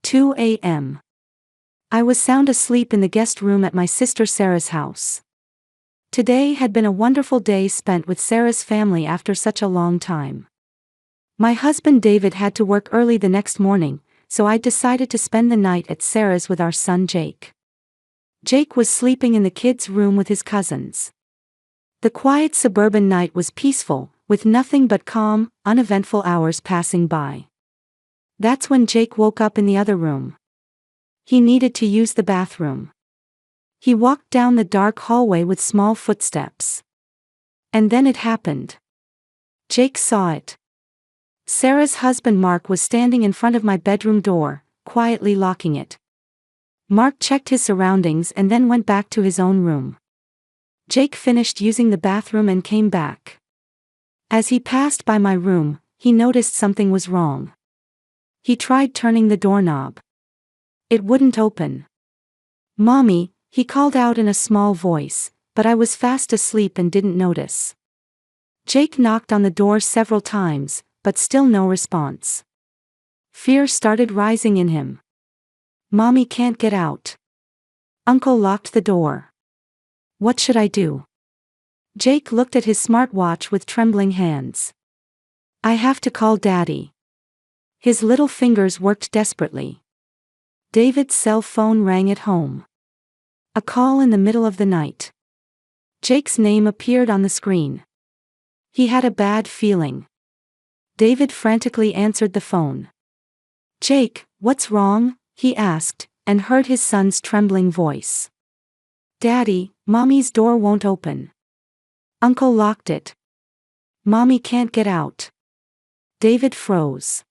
2 a.m. I was sound asleep in the guest room at my sister Sarah's house. Today had been a wonderful day spent with Sarah's family after such a long time. My husband David had to work early the next morning, so I decided to spend the night at Sarah's with our son Jake. Jake was sleeping in the kids' room with his cousins. The quiet suburban night was peaceful, with nothing but calm, uneventful hours passing by. That's when Jake woke up in the other room. He needed to use the bathroom. He walked down the dark hallway with small footsteps. And then it happened. Jake saw it. Sarah's husband Mark was standing in front of my bedroom door, quietly locking it. Mark checked his surroundings and then went back to his own room. Jake finished using the bathroom and came back. As he passed by my room, he noticed something was wrong. He tried turning the doorknob. It wouldn't open. "Mommy," he called out in a small voice, but I was fast asleep and didn't notice. Jake knocked on the door several times, but still no response. Fear started rising in him. "Mommy can't get out. Uncle locked the door. What should I do?" Jake looked at his smartwatch with trembling hands. "I have to call Daddy." His little fingers worked desperately. David's cell phone rang at home. A call in the middle of the night. Jake's name appeared on the screen. He had a bad feeling. David frantically answered the phone. "Jake, what's wrong?" he asked, and heard his son's trembling voice. "Daddy, Mommy's door won't open. Uncle locked it. Mommy can't get out." David froze.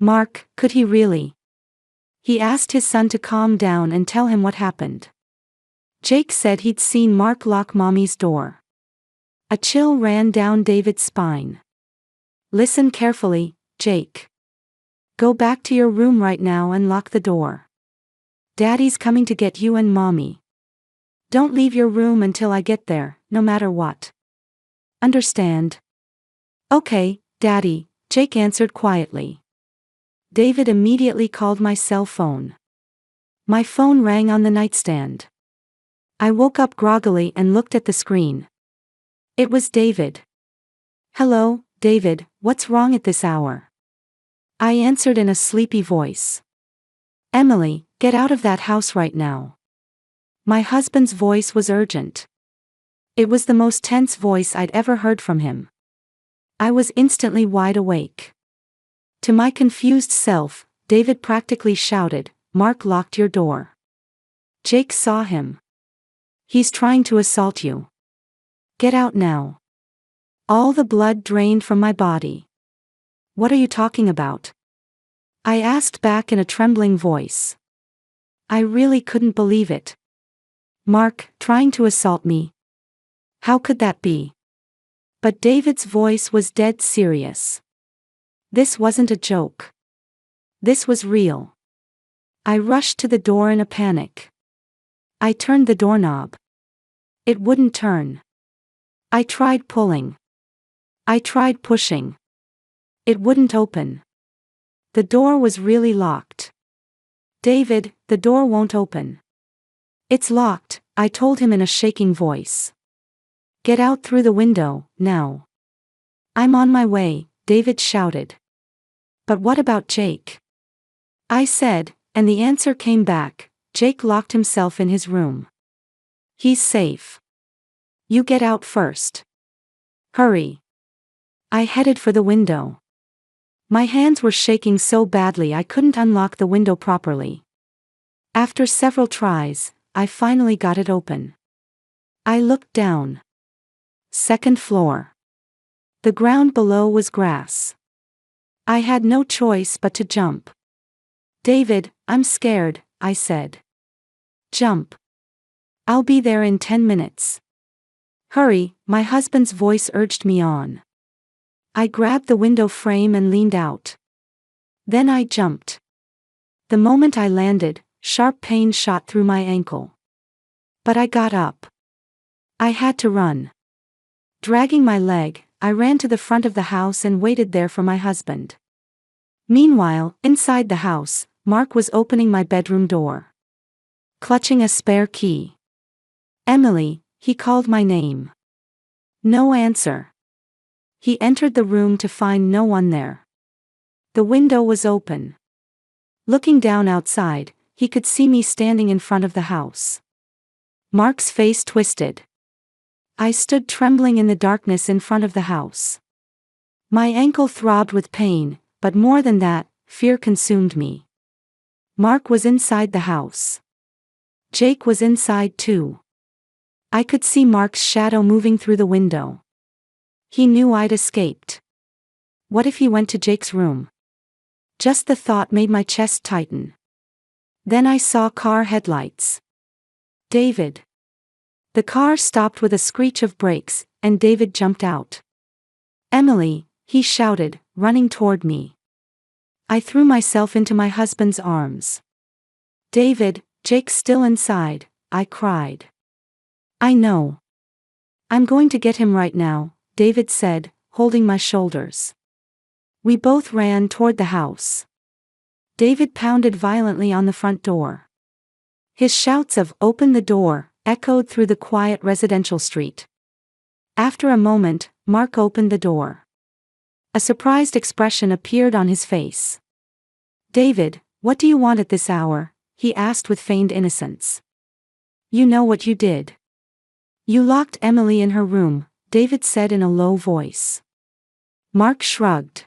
Mark, could he really? He asked his son to calm down and tell him what happened. Jake said he'd seen Mark lock Mommy's door. A chill ran down David's spine. "Listen carefully, Jake. Go back to your room right now and lock the door. Daddy's coming to get you and Mommy. Don't leave your room until I get there, no matter what. Understand?" "Okay, Daddy," Jake answered quietly. David immediately called my cell phone. My phone rang on the nightstand. I woke up groggily and looked at the screen. It was David. "Hello, David, what's wrong at this hour?" I answered in a sleepy voice. "Emily, get out of that house right now." My husband's voice was urgent. It was the most tense voice I'd ever heard from him. I was instantly wide awake. To my confused self, David practically shouted, "Mark locked your door. Jake saw him. He's trying to assault you. Get out now." All the blood drained from my body. "What are you talking about?" I asked back in a trembling voice. I really couldn't believe it. Mark, trying to assault me? How could that be? But David's voice was dead serious. This wasn't a joke. This was real. I rushed to the door in a panic. I turned the doorknob. It wouldn't turn. I tried pulling. I tried pushing. It wouldn't open. The door was really locked. "David, the door won't open." "It's locked," I told him in a shaking voice. "Get out through the window, now." "I'm on my way," David shouted. "But what about Jake?" I said, and the answer came back, "Jake locked himself in his room. He's safe. You get out first. Hurry." I headed for the window. My hands were shaking so badly I couldn't unlock the window properly. After several tries, I finally got it open. I looked down. Second floor. The ground below was grass. I had no choice but to jump. "David, I'm scared," I said. "Jump. I'll be there in 10 minutes. Hurry," my husband's voice urged me on. I grabbed the window frame and leaned out. Then I jumped. The moment I landed, sharp pain shot through my ankle. But I got up. I had to run. Dragging my leg, I ran to the front of the house and waited there for my husband. Meanwhile, inside the house, Mark was opening my bedroom door. Clutching a spare key. "Emily," he called my name. No answer. He entered the room to find no one there. The window was open. Looking down outside, he could see me standing in front of the house. Mark's face twisted. I stood trembling in the darkness in front of the house. My ankle throbbed with pain, but more than that, fear consumed me. Mark was inside the house. Jake was inside too. I could see Mark's shadow moving through the window. He knew I'd escaped. What if he went to Jake's room? Just the thought made my chest tighten. Then I saw car headlights. David. The car stopped with a screech of brakes, and David jumped out. "Emily," he shouted, running toward me. I threw myself into my husband's arms. "David, Jake's still inside," I cried. "I know. I'm going to get him right now," David said, holding my shoulders. We both ran toward the house. David pounded violently on the front door. His shouts of "Open the door" echoed through the quiet residential street. After a moment, Mark opened the door. A surprised expression appeared on his face. "David, what do you want at this hour?" he asked with feigned innocence. "You know what you did. You locked Emily in her room," David said in a low voice. Mark shrugged.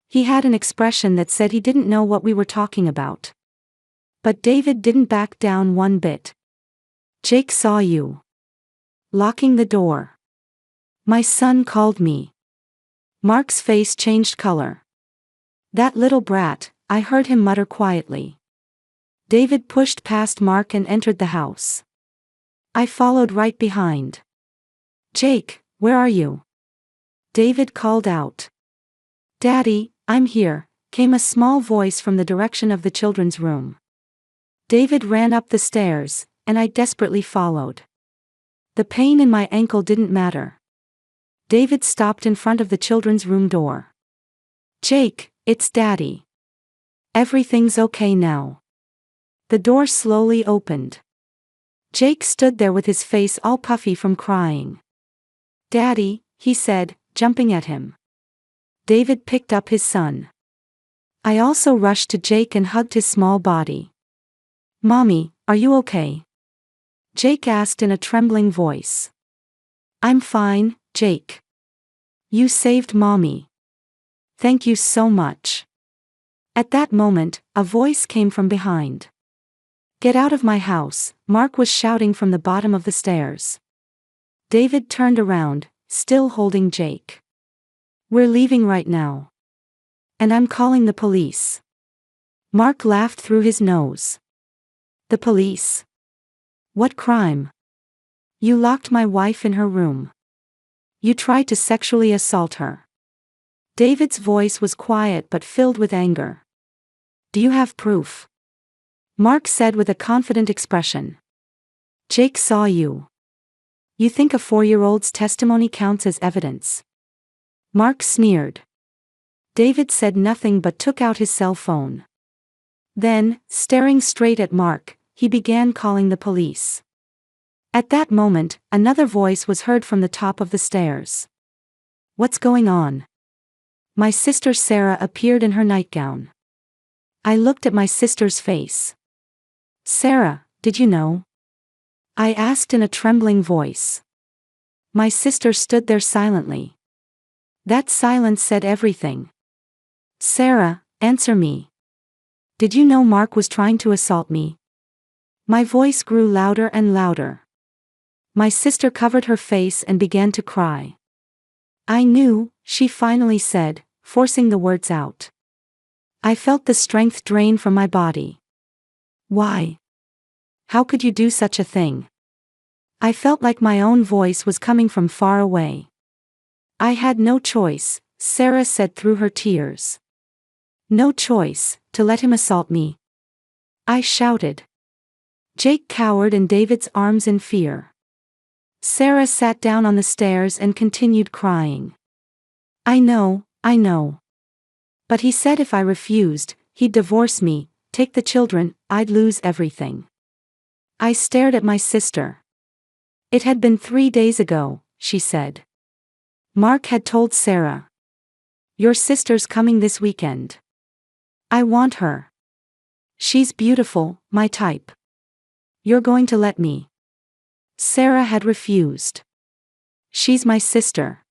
He had an expression that said he didn't know what we were talking about. But David didn't back down one bit. "Jake saw you locking the door. My son called me." Mark's face changed color. "That little brat," I heard him mutter quietly. David pushed past Mark and entered the house. I followed right behind. "Jake, where are you?" David called out. "Daddy, I'm here," came a small voice from the direction of the children's room. David ran up the stairs, and I desperately followed. The pain in my ankle didn't matter. David stopped in front of the children's room door. "Jake, it's Daddy. Everything's okay now." The door slowly opened. Jake stood there with his face all puffy from crying. "Daddy," he said, jumping at him. David picked up his son. I also rushed to Jake and hugged his small body. "Mommy, are you okay?" Jake asked in a trembling voice. "I'm fine, Jake. You saved Mommy. Thank you so much." At that moment, a voice came from behind. "Get out of my house," Mark was shouting from the bottom of the stairs. David turned around, still holding Jake. "We're leaving right now. And I'm calling the police." Mark laughed through his nose. "The police? What crime?" "You locked my wife in her room. You tried to sexually assault her." David's voice was quiet but filled with anger. "Do you have proof?" Mark said with a confident expression. "Jake saw you. You think a 4-year-old's testimony counts as evidence?" Mark sneered. David said nothing but took out his cell phone. Then, staring straight at Mark, he began calling the police. At that moment, another voice was heard from the top of the stairs. "What's going on?" My sister Sarah appeared in her nightgown. I looked at my sister's face. "Sarah, did you know?" I asked in a trembling voice. My sister stood there silently. That silence said everything. "Sarah, answer me. Did you know Mark was trying to assault me?" My voice grew louder and louder. My sister covered her face and began to cry. "I knew," she finally said, forcing the words out. I felt the strength drain from my body. "Why? How could you do such a thing?" I felt like my own voice was coming from far away. "I had no choice," Sarah said through her tears. "No choice, to let him assault me." I shouted. Jake cowered in David's arms in fear. Sarah sat down on the stairs and continued crying. I know. But he said if I refused, he'd divorce me," take the children, I'd lose everything. I stared at my sister. It had been 3 days ago, she said. Mark had told Sarah. Your sister's coming this weekend. I want her. She's beautiful, my type. You're going to let me? Sarah had refused. She's my sister.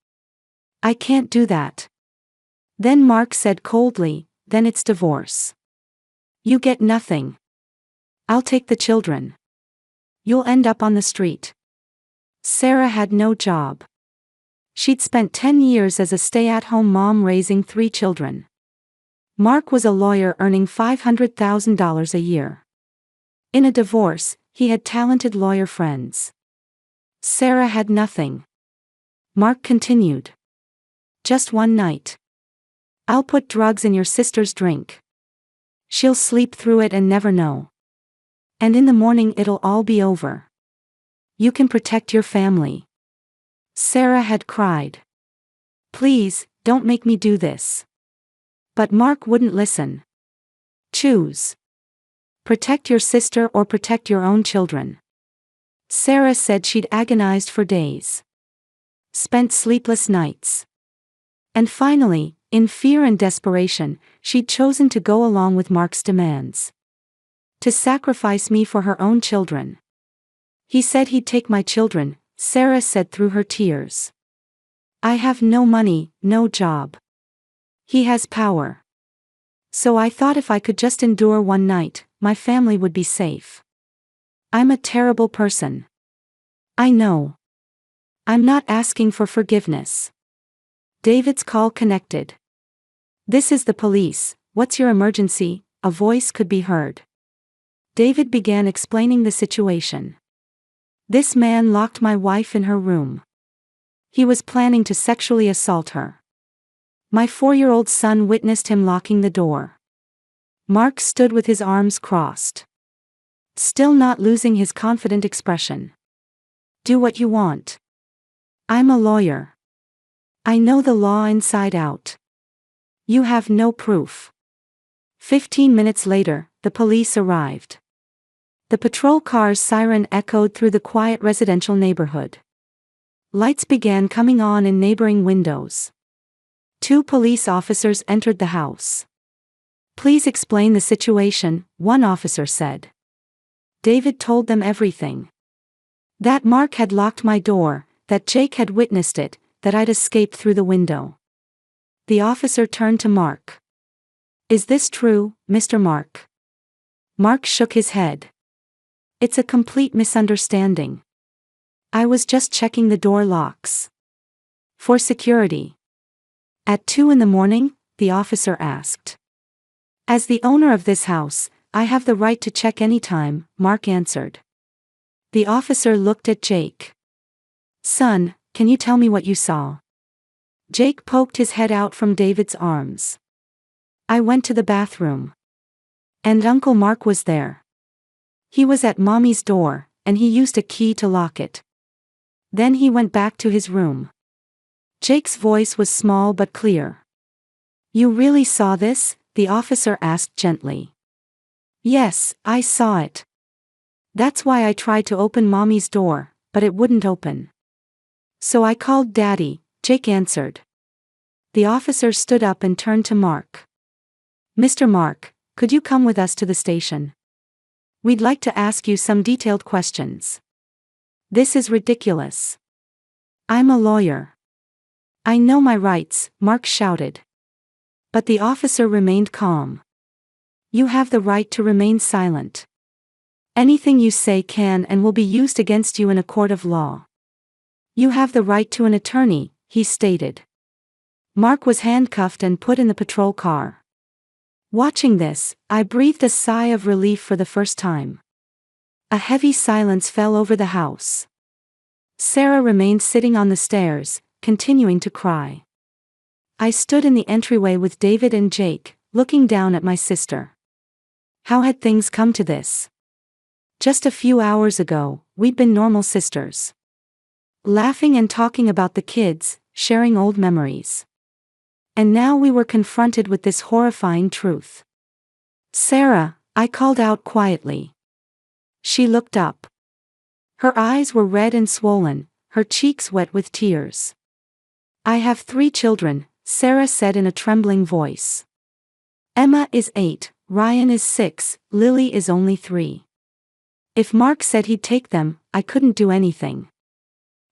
I can't do that. Then Mark said coldly, then it's divorce. You get nothing. I'll take the children. You'll end up on the street. Sarah had no job. She'd spent 10 years as a stay-at-home mom raising 3 children. Mark was a lawyer earning $500,000 a year. In a divorce, he had talented lawyer friends. Sarah had nothing. Mark continued. Just one night. I'll put drugs in your sister's drink. She'll sleep through it and never know. And in the morning it'll all be over. You can protect your family. Sarah had cried. Please, don't make me do this. But Mark wouldn't listen. Choose. Protect your sister or protect your own children. Sarah said she'd agonized for days. Spent sleepless nights. And finally, in fear and desperation, she'd chosen to go along with Mark's demands. To sacrifice me for her own children. He said he'd take my children, Sarah said through her tears. I have no money, no job. He has power. So I thought if I could just endure one night, my family would be safe. I'm a terrible person. I know. I'm not asking for forgiveness. David's call connected. This is the police, what's your emergency? A voice could be heard. David began explaining the situation. This man locked my wife in her room. He was planning to sexually assault her. My 4-year-old son witnessed him locking the door. Mark stood with his arms crossed. Still not losing his confident expression. Do what you want. I'm a lawyer. I know the law inside out. You have no proof. 15 minutes later, the police arrived. The patrol car's siren echoed through the quiet residential neighborhood. Lights began coming on in neighboring windows. 2 police officers entered the house. Please explain the situation, one officer said. David told them everything. That Mark had locked my door, that Jake had witnessed it, that I'd escaped through the window. The officer turned to Mark. Is this true, Mr. Mark? Mark shook his head. It's a complete misunderstanding. I was just checking the door locks. For security. At 2 in the morning, the officer asked. As the owner of this house, I have the right to check any time, Mark answered. The officer looked at Jake. Son, can you tell me what you saw? Jake poked his head out from David's arms. I went to the bathroom. And Uncle Mark was there. He was at Mommy's door, and he used a key to lock it. Then he went back to his room. Jake's voice was small but clear. You really saw this? The officer asked gently. Yes, I saw it. That's why I tried to open Mommy's door, but it wouldn't open. So I called Daddy, Jake answered. The officer stood up and turned to Mark. Mr. Mark, could you come with us to the station? We'd like to ask you some detailed questions. This is ridiculous. I'm a lawyer. I know my rights, Mark shouted. But the officer remained calm. You have the right to remain silent. Anything you say can and will be used against you in a court of law. You have the right to an attorney, he stated. Mark was handcuffed and put in the patrol car. Watching this, I breathed a sigh of relief for the first time. A heavy silence fell over the house. Sarah remained sitting on the stairs, continuing to cry. I stood in the entryway with David and Jake, looking down at my sister. How had things come to this? Just a few hours ago, we'd been normal sisters. Laughing and talking about the kids, sharing old memories. And now we were confronted with this horrifying truth. Sarah, I called out quietly. She looked up. Her eyes were red and swollen, her cheeks wet with tears. I have 3 children, Sarah said in a trembling voice. Emma is 8, Ryan is 6, Lily is only 3. If Mark said he'd take them, I couldn't do anything.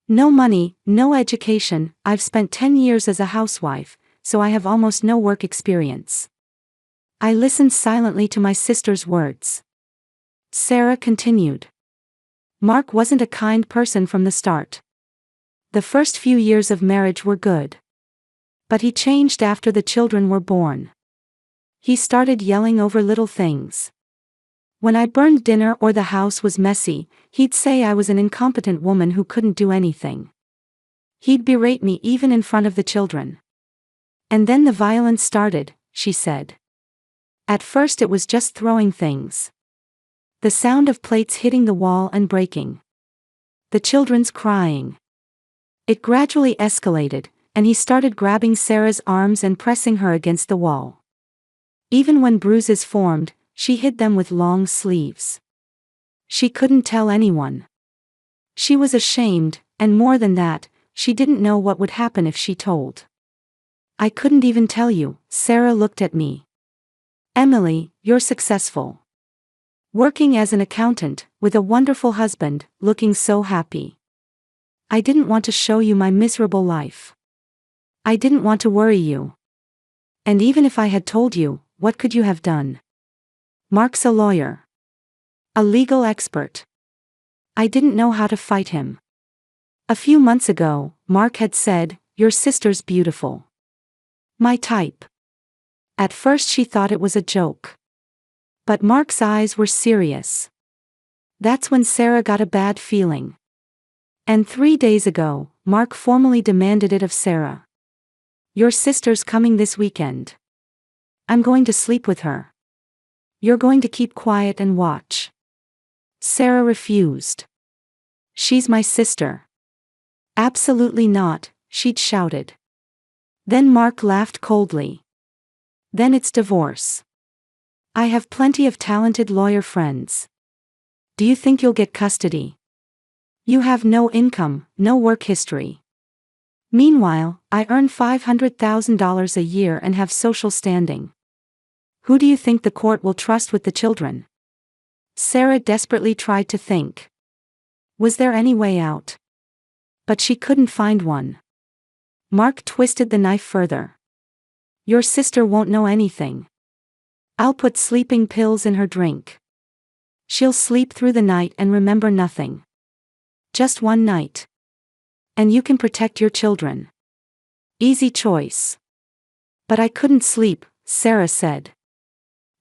No money, no education, I've spent 10 years as a housewife, so I have almost no work experience. I listened silently to my sister's words. Sarah continued. Mark wasn't a kind person from the start. The first few years of marriage were good. But he changed after the children were born. He started yelling over little things. When I burned dinner or the house was messy, he'd say I was an incompetent woman who couldn't do anything. He'd berate me even in front of the children. And then the violence started, she said. At first it was just throwing things. The sound of plates hitting the wall and breaking. The children's crying. It gradually escalated, and he started grabbing Sarah's arms and pressing her against the wall. Even when bruises formed, she hid them with long sleeves. She couldn't tell anyone. She was ashamed, and more than that, she didn't know what would happen if she told. I couldn't even tell you, Sarah looked at me. Emily, you're successful. Working as an accountant, with a wonderful husband, looking so happy. I didn't want to show you my miserable life. I didn't want to worry you. And even if I had told you, what could you have done? Mark's a lawyer. A legal expert. I didn't know how to fight him. A few months ago, Mark had said, "Your sister's beautiful." My type. At first she thought it was a joke. But Mark's eyes were serious. That's when Sarah got a bad feeling. And 3 days ago, Mark formally demanded it of Sarah. "Your sister's coming this weekend. I'm going to sleep with her. You're going to keep quiet and watch." Sarah refused. "She's my sister." "Absolutely not," she'd shouted. Then Mark laughed coldly. "Then it's divorce. I have plenty of talented lawyer friends. Do you think you'll get custody? You have no income, no work history. Meanwhile, I earn $500,000 a year and have social standing. Who do you think the court will trust with the children?" Sarah desperately tried to think. Was there any way out? But she couldn't find one. Mark twisted the knife further. "Your sister won't know anything. I'll put sleeping pills in her drink. She'll sleep through the night and remember nothing. Just one night. And you can protect your children. Easy choice." "But I couldn't sleep," Sarah said.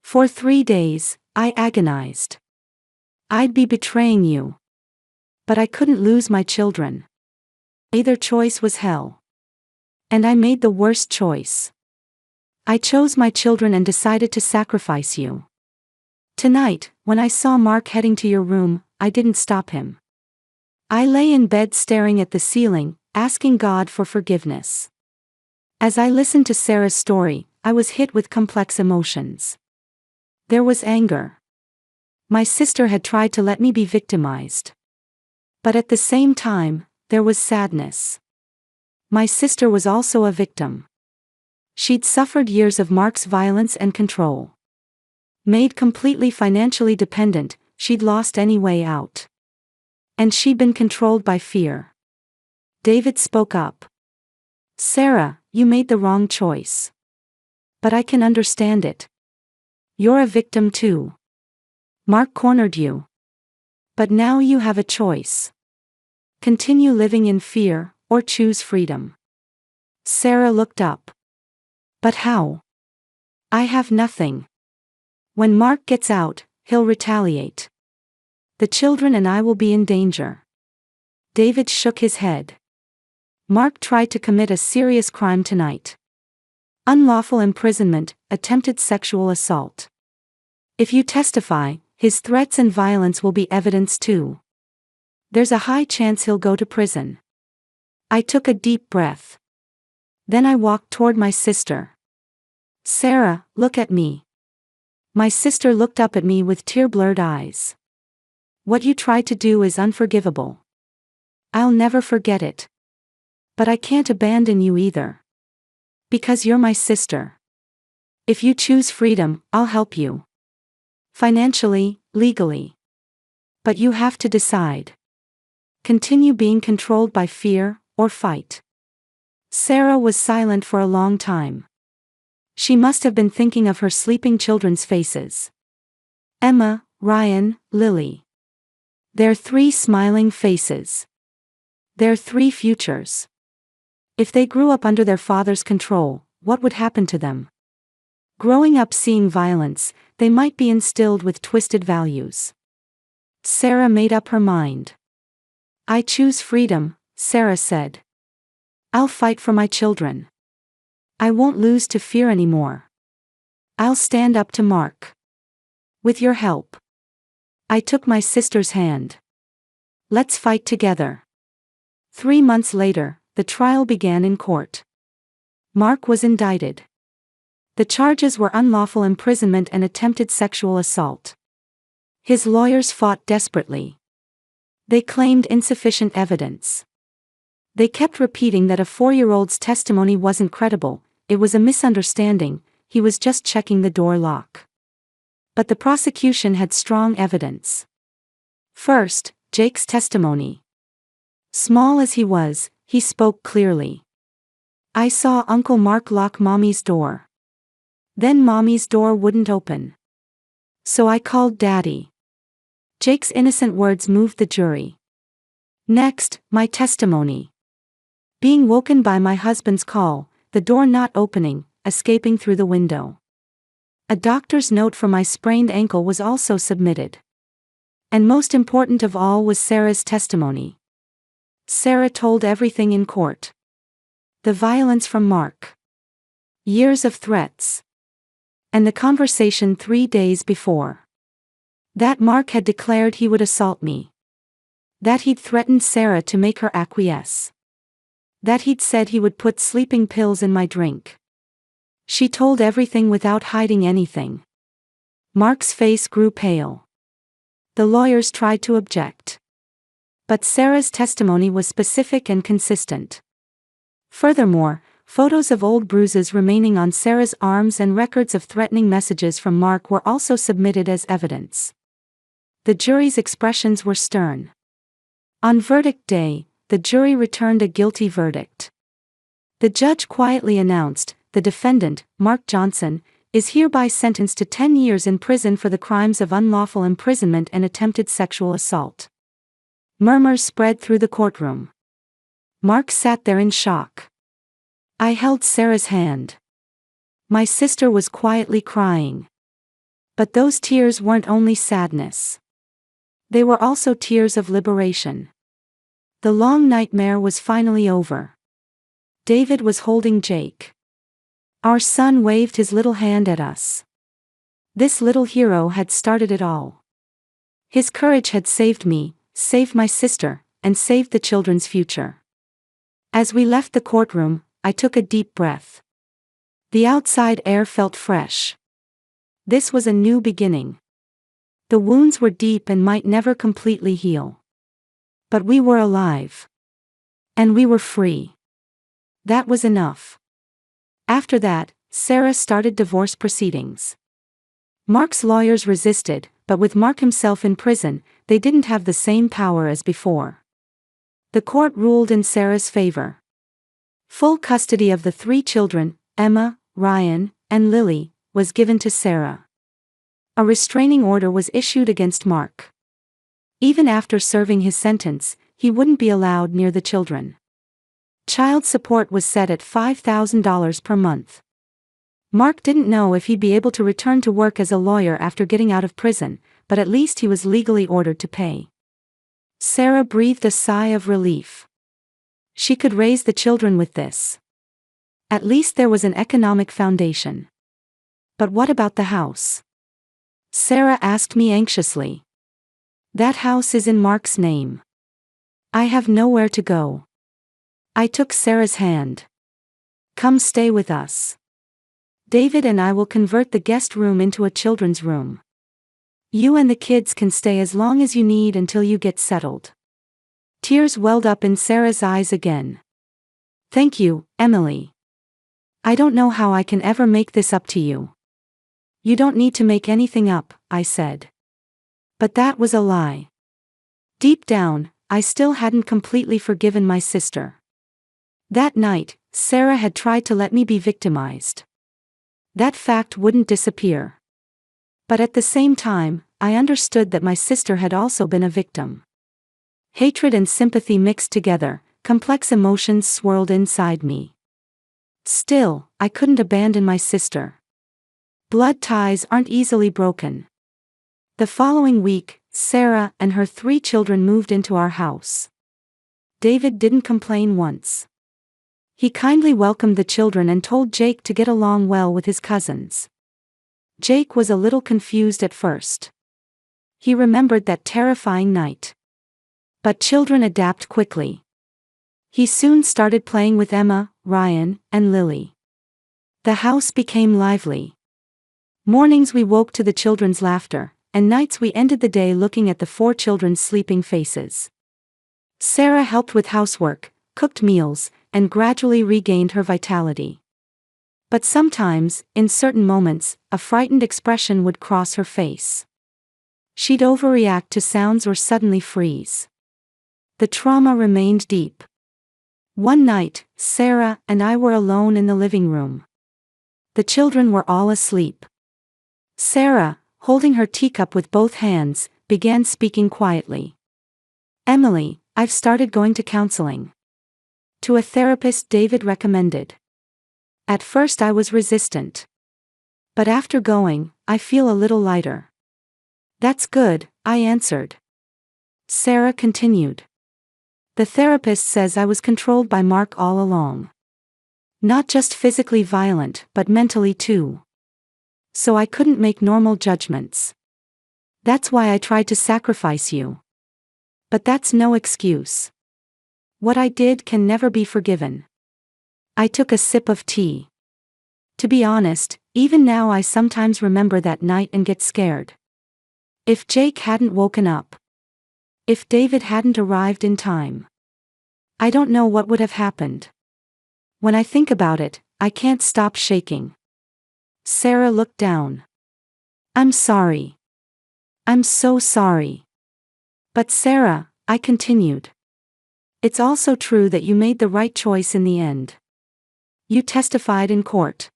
"For 3 days, I agonized. I'd be betraying you. But I couldn't lose my children. Either choice was hell. And I made the worst choice. I chose my children and decided to sacrifice you. Tonight, when I saw Mark heading to your room, I didn't stop him. I lay in bed staring at the ceiling, asking God for forgiveness." As I listened to Sarah's story, I was hit with complex emotions. There was anger. My sister had tried to let me be victimized. But at the same time, there was sadness. My sister was also a victim. She'd suffered years of Mark's violence and control. Made completely financially dependent, she'd lost any way out. And she'd been controlled by fear. David spoke up. "Sarah, you made the wrong choice. But I can understand it. You're a victim too. Mark cornered you. But now you have a choice. Continue living in fear, or choose freedom." Sarah looked up. "But how? I have nothing. When Mark gets out, he'll retaliate. The children and I will be in danger." David shook his head. "Mark tried to commit a serious crime tonight. Unlawful imprisonment, attempted sexual assault. If you testify, his threats and violence will be evidence too. There's a high chance he'll go to prison." I took a deep breath. Then I walked toward my sister. "Sarah, look at me. My sister looked up at me with tear-blurred eyes. What you tried to do is unforgivable. I'll never forget it. But I can't abandon you either. Because you're my sister. If you choose freedom, I'll help you. Financially, legally. But you have to decide. Continue being controlled by fear, or fight. Sarah was silent for a long time. She must have been thinking of her sleeping children's faces. Emma, Ryan, Lily. Their 3 smiling faces. Their 3 futures. If they grew up under their father's control, what would happen to them? Growing up seeing violence, they might be instilled with twisted values. Sarah made up her mind. I choose freedom, Sarah said. I'll fight for my children. I won't lose to fear anymore. I'll stand up to Mark. With your help. I took my sister's hand. Let's fight together. 3 months later, the trial began in court. Mark was indicted. The charges were unlawful imprisonment and attempted sexual assault. His lawyers fought desperately. They claimed insufficient evidence. They kept repeating that a 4-year-old's testimony wasn't credible, it was a misunderstanding, he was just checking the door lock. But the prosecution had strong evidence. First, Jake's testimony. Small as he was, he spoke clearly. I saw Uncle Mark lock Mommy's door. Then Mommy's door wouldn't open. So I called Daddy. Jake's innocent words moved the jury. Next, my testimony. Being woken by my husband's call, the door not opening, escaping through the window. A doctor's note for my sprained ankle was also submitted. And most important of all was Sarah's testimony. Sarah told everything in court. The violence from Mark. Years of threats. And the conversation 3 days before. That Mark had declared he would assault me. That he'd threatened Sarah to make her acquiesce. That he'd said he would put sleeping pills in my drink. She told everything without hiding anything. Mark's face grew pale. The lawyers tried to object. But Sarah's testimony was specific and consistent. Furthermore, photos of old bruises remaining on Sarah's arms and records of threatening messages from Mark were also submitted as evidence. The jury's expressions were stern. On verdict day, the jury returned a guilty verdict. The judge quietly announced, the defendant, Mark Johnson, is hereby sentenced to 10 years in prison for the crimes of unlawful imprisonment and attempted sexual assault. Murmurs spread through the courtroom. Mark sat there in shock. I held Sarah's hand. My sister was quietly crying. But those tears weren't only sadness. They were also tears of liberation. The long nightmare was finally over. David was holding Jake. Our son waved his little hand at us. This little hero had started it all. His courage had saved me, saved my sister, and saved the children's future. As we left the courtroom, I took a deep breath. The outside air felt fresh. This was a new beginning. The wounds were deep and might never completely heal. But we were alive. And we were free. That was enough. After that, Sarah started divorce proceedings. Mark's lawyers resisted, but with Mark himself in prison, they didn't have the same power as before. The court ruled in Sarah's favor. Full custody of the 3 children, Emma, Ryan, and Lily, was given to Sarah. A restraining order was issued against Mark. Even after serving his sentence, he wouldn't be allowed near the children. Child support was set at $5,000 per month. Mark didn't know if he'd be able to return to work as a lawyer after getting out of prison, but at least he was legally ordered to pay. Sarah breathed a sigh of relief. She could raise the children with this. At least there was an economic foundation. But what about the house? Sarah asked me anxiously. That house is in Mark's name. I have nowhere to go. I took Sarah's hand. Come stay with us. David and I will convert the guest room into a children's room. You and the kids can stay as long as you need until you get settled." Tears welled up in Sarah's eyes again. "Thank you, Emily. I don't know how I can ever make this up to you." "You don't need to make anything up," I said. But that was a lie. Deep down, I still hadn't completely forgiven my sister. That night, Sarah had tried to let me be victimized. That fact wouldn't disappear. But at the same time, I understood that my sister had also been a victim. Hatred and sympathy mixed together, complex emotions swirled inside me. Still, I couldn't abandon my sister. Blood ties aren't easily broken. The following week, Sarah and her 3 children moved into our house. David didn't complain once. He kindly welcomed the children and told Jake to get along well with his cousins. Jake was a little confused at first. He remembered that terrifying night. But children adapt quickly. He soon started playing with Emma, Ryan, and Lily. The house became lively. Mornings we woke to the children's laughter, and nights we ended the day looking at the 4 children's sleeping faces. Sarah helped with housework, cooked meals, and gradually regained her vitality. But sometimes, in certain moments, a frightened expression would cross her face. She'd overreact to sounds or suddenly freeze. The trauma remained deep. One night, Sarah and I were alone in the living room. The children were all asleep. Sarah, holding her teacup with both hands, began speaking quietly. "Emily, I've started going to counseling. To a therapist David recommended. At first I was resistant. But after going, I feel a little lighter." "That's good," I answered. Sarah continued. "The therapist says I was controlled by Mark all along. Not just physically violent, but mentally too. So I couldn't make normal judgments. That's why I tried to sacrifice you. But that's no excuse. What I did can never be forgiven." I took a sip of tea. To be honest, even now I sometimes remember that night and get scared. If Jake hadn't woken up. If David hadn't arrived in time. I don't know what would have happened. When I think about it, I can't stop shaking. Sarah looked down. "I'm sorry. I'm so sorry." "But Sarah," I continued. "It's also true that you made the right choice in the end. You testified in court.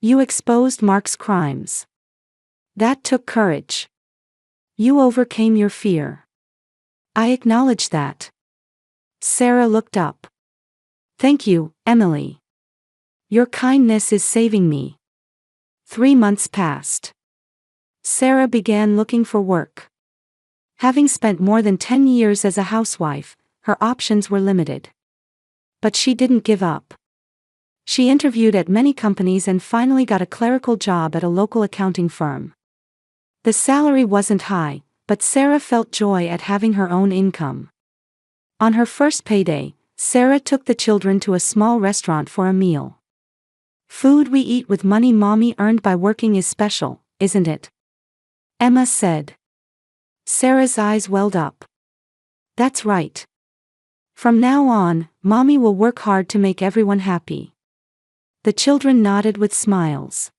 You exposed Mark's crimes. That took courage. You overcame your fear. I acknowledge that." Sarah looked up. "Thank you, Emily. Your kindness is saving me." 3 months passed. Sarah began looking for work. Having spent more than 10 years as a housewife, her options were limited. But she didn't give up. She interviewed at many companies and finally got a clerical job at a local accounting firm. The salary wasn't high, but Sarah felt joy at having her own income. On her first payday, Sarah took the children to a small restaurant for a meal. "Food we eat with money Mommy earned by working is special, isn't it?" Emma said. Sarah's eyes welled up. "That's right. From now on, Mommy will work hard to make everyone happy." The children nodded with smiles.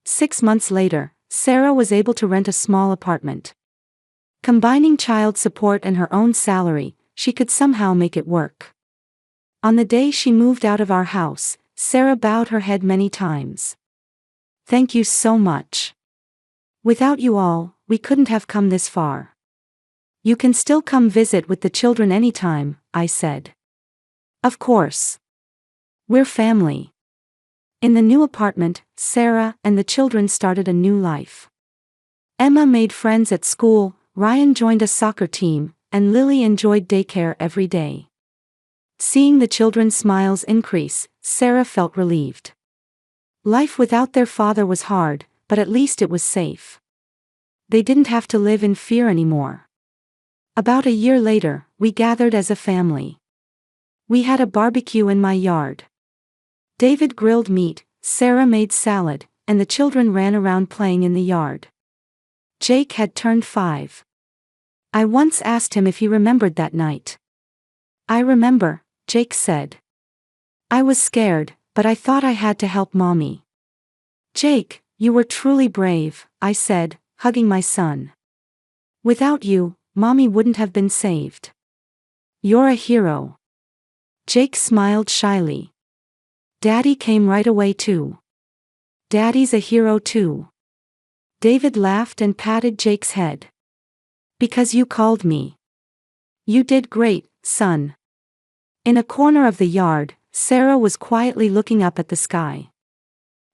6 months later, Sarah was able to rent a small apartment. Combining child support and her own salary, she could somehow make it work. On the day she moved out of our house, Sarah bowed her head many times. "Thank you so much. Without you all, we couldn't have come this far." "You can still come visit with the children anytime," I said. "Of course. We're family." In the new apartment, Sarah and the children started a new life. Emma made friends at school, Ryan joined a soccer team, and Lily enjoyed daycare every day. Seeing the children's smiles increase, Sarah felt relieved. Life without their father was hard, but at least it was safe. They didn't have to live in fear anymore. About a year later, we gathered as a family. We had a barbecue in my yard. David grilled meat, Sarah made salad, and the children ran around playing in the yard. Jake had turned 5. I once asked him if he remembered that night. "I remember," Jake said. "I was scared, but I thought I had to help Mommy." "Jake, you were truly brave," I said, hugging my son. "Without you, Mommy wouldn't have been saved. You're a hero." Jake smiled shyly. "Daddy came right away too." "Daddy's a hero too." David laughed and patted Jake's head. "Because you called me." "You did great, son." In a corner of the yard, Sarah was quietly looking up at the sky.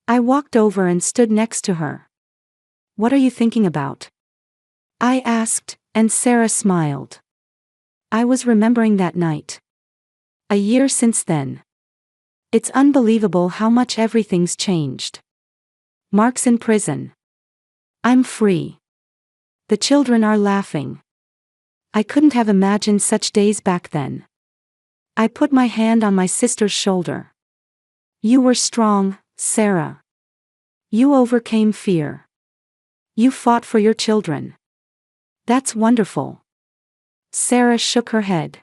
I walked over and stood next to her. "What are you thinking about?" I asked, and Sarah smiled. I was remembering that night. A year since then. It's unbelievable how much everything's changed. Mark's in prison. I'm free. The children are laughing. I couldn't have imagined such days back then. I put my hand on my sister's shoulder. "You were strong, Sarah. You overcame fear. You fought for your children. That's wonderful." Sarah shook her head.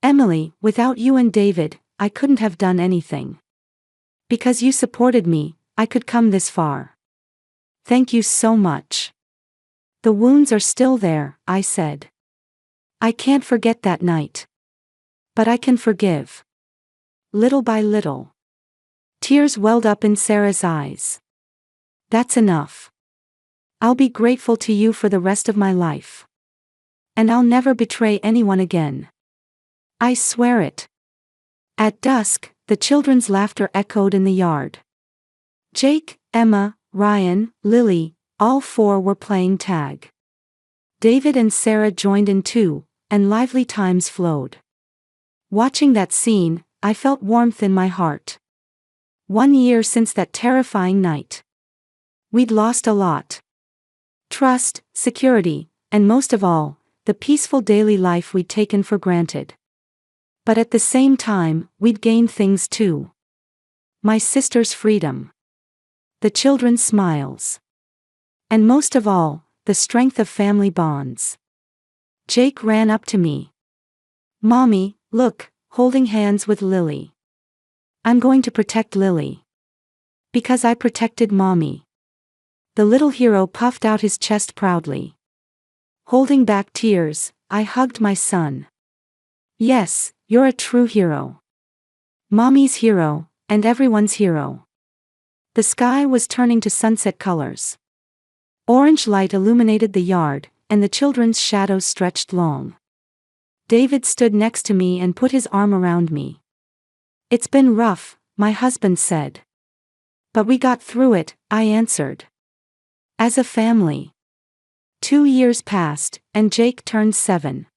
"Emily, without you and David, I couldn't have done anything. Because you supported me, I could come this far. Thank you so much." "The wounds are still there," I said. "I can't forget that night. But I can forgive." Little by little. Tears welled up in Sarah's eyes. "That's enough. I'll be grateful to you for the rest of my life. And I'll never betray anyone again. I swear it." At dusk, the children's laughter echoed in the yard. Jake, Emma, Ryan, Lily, all 4 were playing tag. David and Sarah joined in too, and lively times flowed. Watching that scene, I felt warmth in my heart. 1 year since that terrifying night. We'd lost a lot. Trust, security, and most of all, the peaceful daily life we'd taken for granted. But at the same time, we'd gained things too. My sister's freedom. The children's smiles. And most of all, the strength of family bonds. Jake ran up to me. "Mommy, look," holding hands with Lily. "I'm going to protect Lily. Because I protected Mommy." The little hero puffed out his chest proudly. Holding back tears, I hugged my son. "Yes, you're a true hero. Mommy's hero, and everyone's hero." The sky was turning to sunset colors. Orange light illuminated the yard, and the children's shadows stretched long. David stood next to me and put his arm around me. "It's been rough," my husband said. "But we got through it," I answered. "As a family." 2 years passed, and Jake turned 7.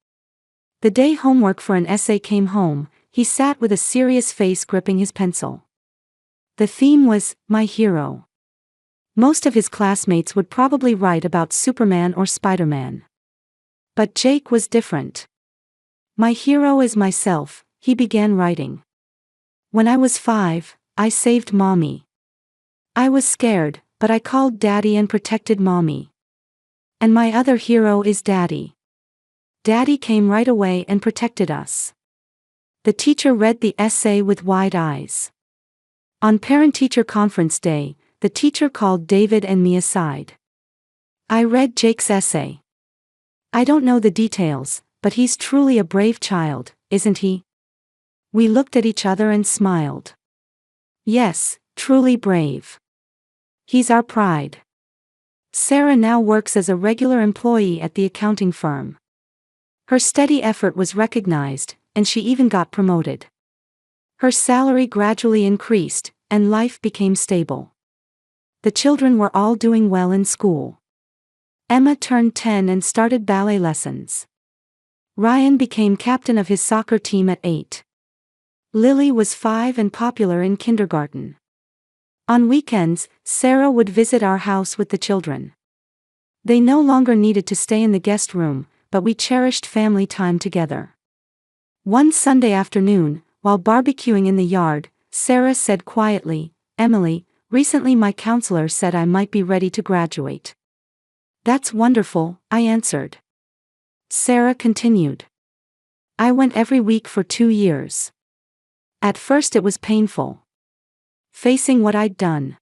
The day homework for an essay came home, he sat with a serious face gripping his pencil. The theme was, my hero. Most of his classmates would probably write about Superman or Spider-Man. But Jake was different. "My hero is myself," he began writing. "When I was 5, I saved Mommy. I was scared, but I called Daddy and protected Mommy. And my other hero is Daddy. Daddy came right away and protected us." The teacher read the essay with wide eyes. On parent-teacher conference day, the teacher called David and me aside. I read Jake's essay. "I don't know the details, but he's truly a brave child, isn't he?" We looked at each other and smiled. "Yes, truly brave. He's our pride." Sarah now works as a regular employee at the accounting firm. Her steady effort was recognized, and she even got promoted. Her salary gradually increased, and life became stable. The children were all doing well in school. Emma turned 10 and started ballet lessons. Ryan became captain of his soccer team at 8. Lily was 5 and popular in kindergarten. On weekends, Sarah would visit our house with the children. They no longer needed to stay in the guest room, but we cherished family time together. One Sunday afternoon, while barbecuing in the yard, Sarah said quietly, Emily, recently my counselor said I might be ready to graduate. That's wonderful, I answered. Sarah continued. I went every week for 2 years. At first it was painful, facing what I'd done.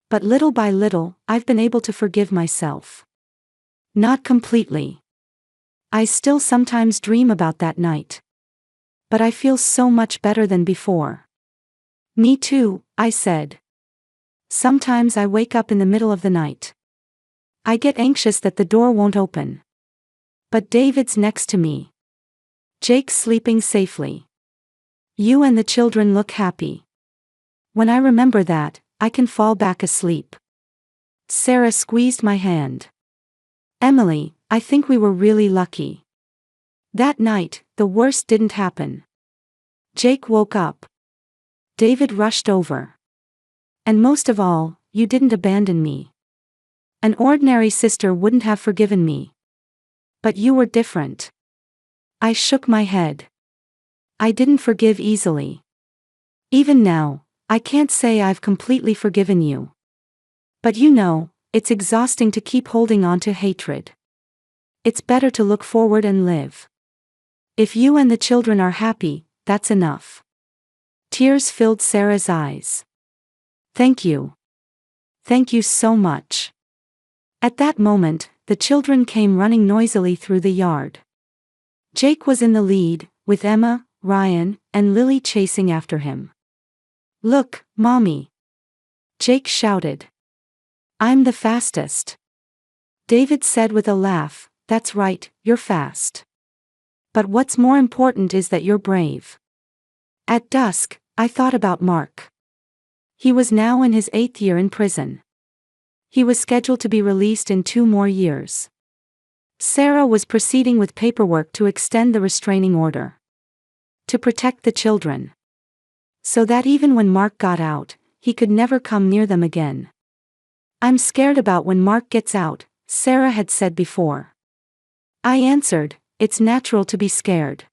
But little by little, I've been able to forgive myself. Not completely. I still sometimes dream about that night. But I feel so much better than before. Me too, I said. Sometimes I wake up in the middle of the night. I get anxious that the door won't open. But David's next to me. Jake's sleeping safely. You and the children look happy. When I remember that, I can fall back asleep. Sarah squeezed my hand. Emily, I think we were really lucky. That night, the worst didn't happen. Jake woke up. David rushed over. And most of all, you didn't abandon me. An ordinary sister wouldn't have forgiven me. But you were different. I shook my head. I didn't forgive easily. Even now, I can't say I've completely forgiven you. But you know, it's exhausting to keep holding on to hatred. It's better to look forward and live. If you and the children are happy, that's enough. Tears filled Sarah's eyes. Thank you. Thank you so much. At that moment, the children came running noisily through the yard. Jake was in the lead, with Emma, Ryan, and Lily chasing after him. Look, Mommy! Jake shouted. I'm the fastest. David said with a laugh, that's right, you're fast. But what's more important is that you're brave. At dusk, I thought about Mark. He was now in his 8th year in prison. He was scheduled to be released in 2 more years. Sarah was proceeding with paperwork to extend the restraining order. To protect the children. So that even when Mark got out, he could never come near them again. I'm scared about when Mark gets out, Sarah had said before. I answered, it's natural to be scared.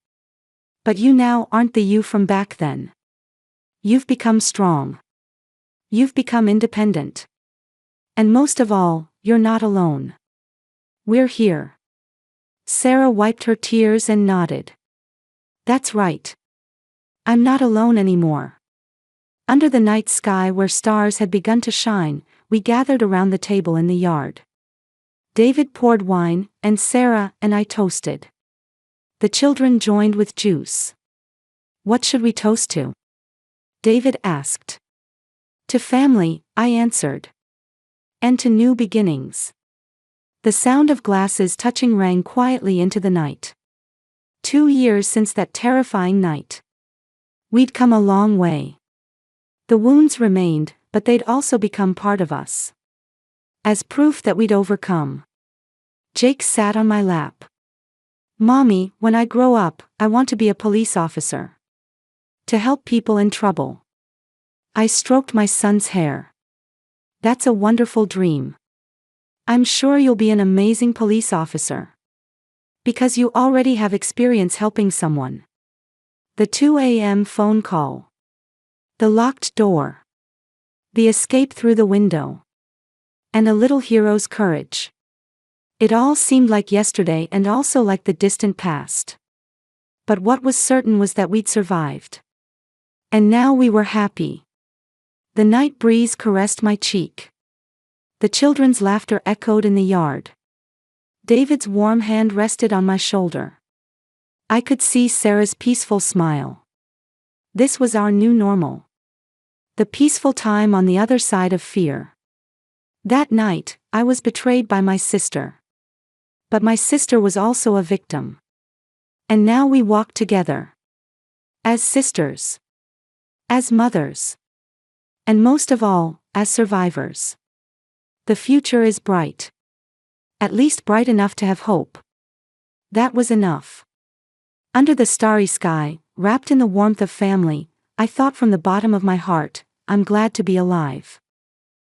But you now aren't the you from back then. You've become strong. You've become independent. And most of all, you're not alone. We're here. Sarah wiped her tears and nodded. That's right. I'm not alone anymore. Under the night sky where stars had begun to shine, we gathered around the table in the yard. David poured wine, and Sarah and I toasted. The children joined with juice. What should we toast to? David asked. To family, I answered. And to new beginnings. The sound of glasses touching rang quietly into the night. 2 years since that terrifying night. We'd come a long way. The wounds remained, but they'd also become part of us. As proof that we'd overcome. Jake sat on my lap. Mommy, when I grow up, I want to be a police officer. To help people in trouble. I stroked my son's hair. That's a wonderful dream. I'm sure you'll be an amazing police officer. Because you already have experience helping someone. The 2 a.m. phone call. The locked door. The escape through the window. And a little hero's courage. It all seemed like yesterday and also like the distant past. But what was certain was that we'd survived. And now we were happy. The night breeze caressed my cheek. The children's laughter echoed in the yard. David's warm hand rested on my shoulder. I could see Sarah's peaceful smile. This was our new normal. The peaceful time on the other side of fear. That night, I was betrayed by my sister. But my sister was also a victim. And now we walk together. As sisters. As mothers. And most of all, as survivors. The future is bright. At least bright enough to have hope. That was enough. Under the starry sky, wrapped in the warmth of family, I thought from the bottom of my heart, I'm glad to be alive.